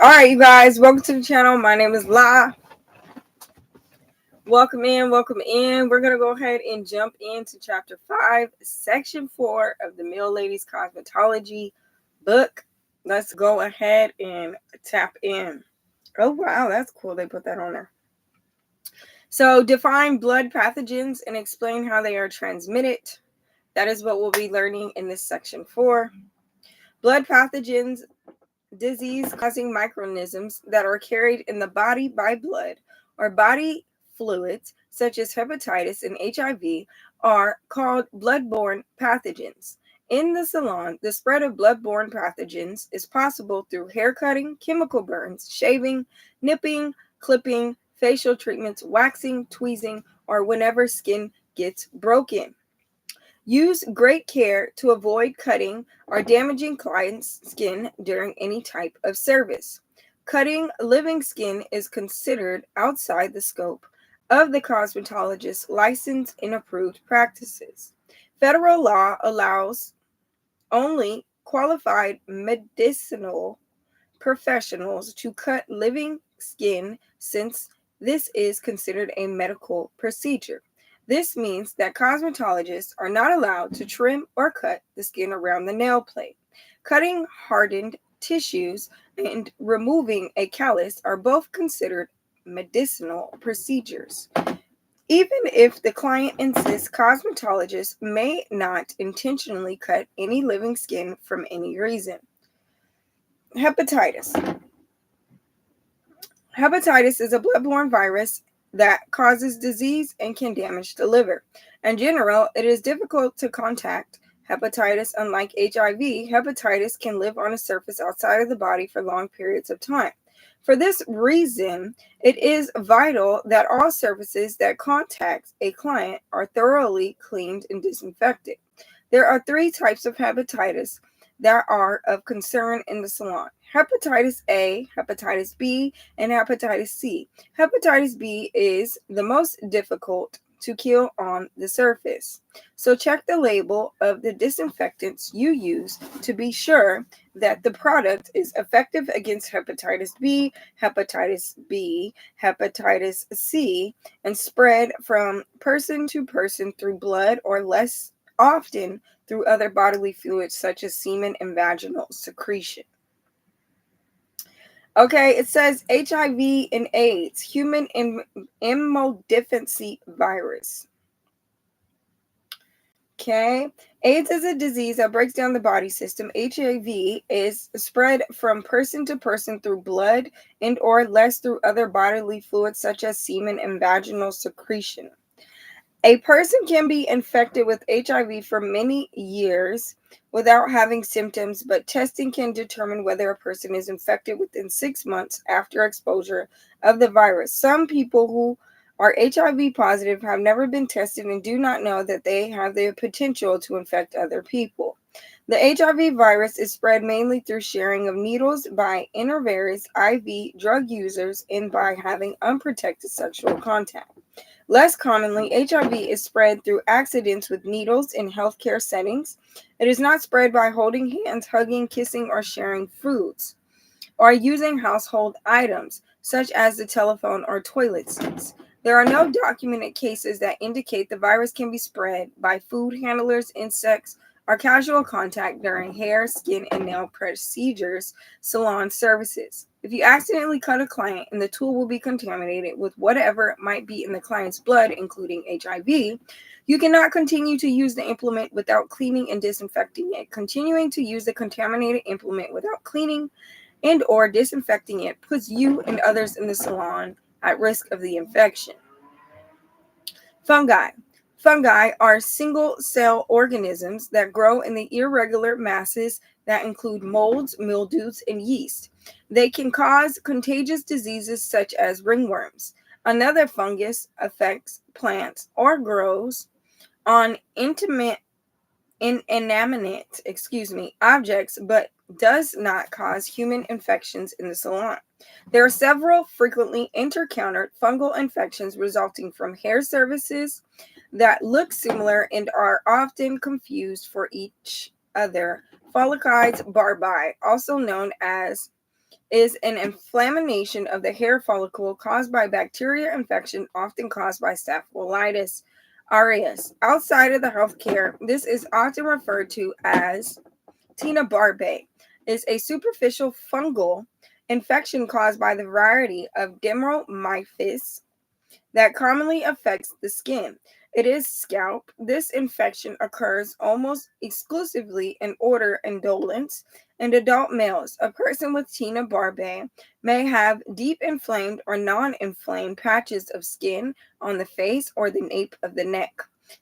All right, you guys, welcome to the channel. My name is La. Welcome in, welcome in. We're going to go ahead and jump into chapter 5, section 4 of the Milady's Cosmetology book. Let's go ahead and tap in. Oh, wow, that's cool. They put that on there. So, define blood pathogens and explain how they are transmitted. That is what we'll be learning in this section 4. Blood pathogens, disease-causing microorganisms that are carried in the body by blood or body fluids, such as hepatitis and HIV, are called bloodborne pathogens. In the salon, the spread of bloodborne pathogens is possible through hair cutting, chemical burns, shaving, nipping, clipping, facial treatments, waxing, tweezing, or whenever skin gets broken. Use great care to avoid cutting or damaging clients' skin during any type of service. Cutting living skin is considered outside the scope of the cosmetologist's licensed and approved practices. Federal law allows only qualified medicinal professionals to cut living skin since this is considered a medical procedure. This means that cosmetologists are not allowed to trim or cut the skin around the nail plate. Cutting hardened tissues and removing a callus are both considered medicinal procedures. Even if the client insists, cosmetologists may not intentionally cut any living skin from any reason. Hepatitis. Hepatitis is a bloodborne virus that causes disease and can damage the liver. In general, it is difficult to contact hepatitis. Unlike HIV, hepatitis can live on a surface outside of the body for long periods of time. For this reason, it is vital that all surfaces that contact a client are thoroughly cleaned and disinfected. There are 3 types of hepatitis that are of concern in the salon: hepatitis A, hepatitis B, and hepatitis C. Hepatitis B is the most difficult to kill on the surface. So check the label of the disinfectants you use to be sure that the product is effective against hepatitis B, hepatitis C, and spread from person to person through blood or less often through other bodily fluids such as semen and vaginal secretion. Okay, it says HIV and AIDS, human immunodeficiency virus. Okay, AIDS is a disease that breaks down the body system. HIV is spread from person to person through blood and or less through other bodily fluids such as semen and vaginal secretion. A person can be infected with HIV for many years without having symptoms, but testing can determine whether a person is infected within 6 months after exposure of the virus. Some people who are HIV positive have never been tested and do not know that they have the potential to infect other people. The HIV virus is spread mainly through sharing of needles by intravenous IV drug users and by having unprotected sexual contact. Less commonly, HIV is spread through accidents with needles in healthcare settings. It is not spread by holding hands, hugging, kissing, or sharing foods, or using household items, such as the telephone or toilet seats. There are no documented cases that indicate the virus can be spread by food handlers, insects, or casual contact during hair, skin, and nail procedures, salon services. If you accidentally cut a client and the tool will be contaminated with whatever might be in the client's blood, including HIV, you cannot continue to use the implement without cleaning and disinfecting it. Continuing to use the contaminated implement without cleaning and or disinfecting it puts you and others in the salon at risk of the infection. Fungi. Fungi are single-cell organisms that grow in the irregular masses that include molds, mildews, and yeast. They can cause contagious diseases such as ringworms. Another fungus affects plants or grows on inanimate objects, but does not cause human infections in the salon. There are several frequently encountered fungal infections resulting from hair services that look similar and are often confused for each other. Folliculitis barbae, also known as is an inflammation of the hair follicle caused by bacteria infection, often caused by Staphylococcus aureus. Outside of the healthcare, this is often referred to as Tina barbae, is a superficial fungal infection caused by the variety of dermomyphis that commonly affects the skin. It is scalp. This infection occurs almost exclusively in odor indolence in adult males. A person with Tina barbae may have deep inflamed or non-inflamed patches of skin on the face or the nape of the neck.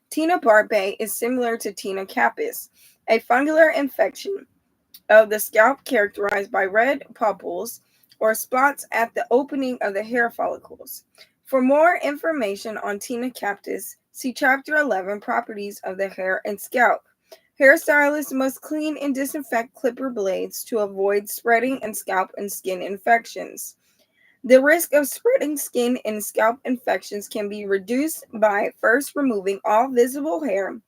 Tina barbae is similar to Tina capitis, a fungal infection of the scalp characterized by red papules or spots at the opening of the hair follicles. For more information on Tina capitis, see Chapter 11, Properties of the Hair and Scalp. Hairstylists must clean and disinfect clipper blades to avoid spreading and scalp and skin infections. The risk of spreading skin and scalp infections can be reduced by first removing all visible hair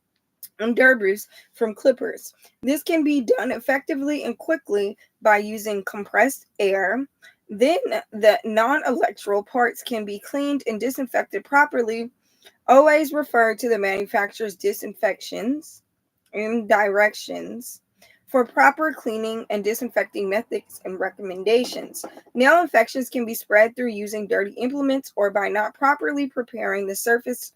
and debris from clippers. This can be done effectively and quickly by using compressed air. Then the non-electoral parts can be cleaned and disinfected properly. Always refer to the manufacturer's disinfections and directions for proper cleaning and disinfecting methods and recommendations. Nail infections can be spread through using dirty implements or by not properly preparing the surface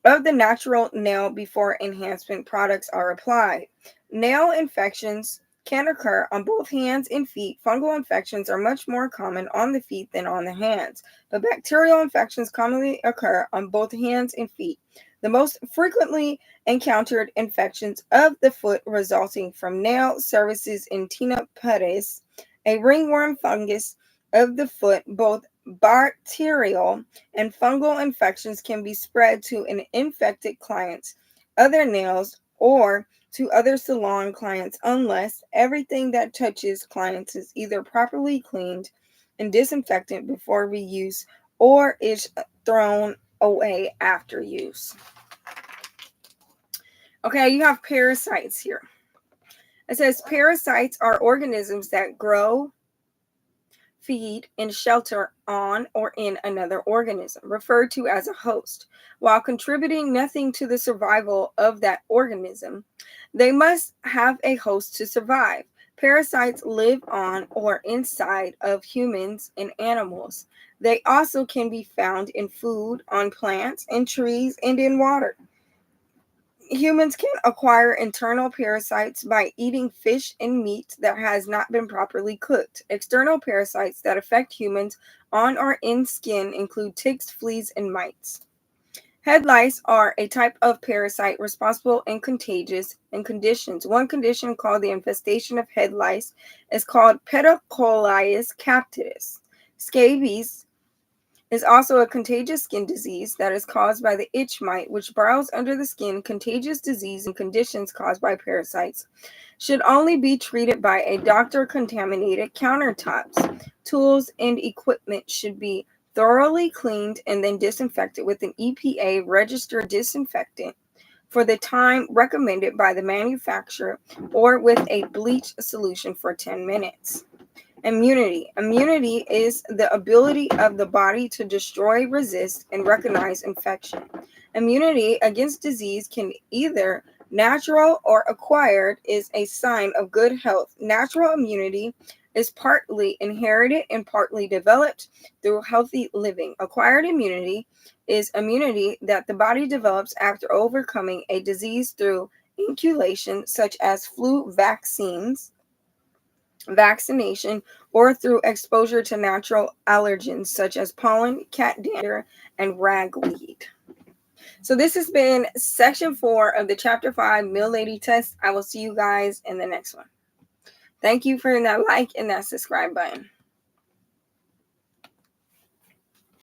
of the natural nail before enhancement products are applied. Nail infections can occur on both hands and feet. Fungal infections are much more common on the feet than on the hands, but bacterial infections commonly occur on both hands and feet. The most frequently encountered infections of the foot resulting from nail services in Tina pedis, a ringworm fungus of the foot. Both bacterial and fungal infections can be spread to an infected client's other nails or to other salon clients unless everything that touches clients is either properly cleaned and disinfected before reuse or is thrown away after use. Okay, you have parasites here. It says parasites are organisms that grow, feed, and shelter on or in another organism, referred to as a host. While contributing nothing to the survival of that organism, they must have a host to survive. Parasites live on or inside of humans and animals. They also can be found in food, on plants, in trees, and in water. Humans can acquire internal parasites by eating fish and meat that has not been properly cooked. External parasites that affect humans on or in skin include ticks, fleas, and mites. Head lice are a type of parasite responsible in contagious and conditions. One condition called the infestation of head lice is called pedicularis capitis. Scabies is also a contagious skin disease that is caused by the itch mite, which burrows under the skin. Contagious disease and conditions caused by parasites should only be treated by a doctor. Contaminated countertops, tools, and equipment should be thoroughly cleaned and then disinfected with an EPA registered disinfectant for the time recommended by the manufacturer or with a bleach solution for 10 minutes. Immunity. Immunity is the ability of the body to destroy, resist, and recognize infection. Immunity against disease can either natural or acquired is a sign of good health. Natural immunity is partly inherited and partly developed through healthy living. Acquired immunity is immunity that the body develops after overcoming a disease through inoculation, such as flu vaccines, vaccination, or through exposure to natural allergens such as pollen, cat dander, and ragweed. So this has been section 4 of the chapter 5 Milady test. I will see you guys in the next one. Thank you for that like and that subscribe button.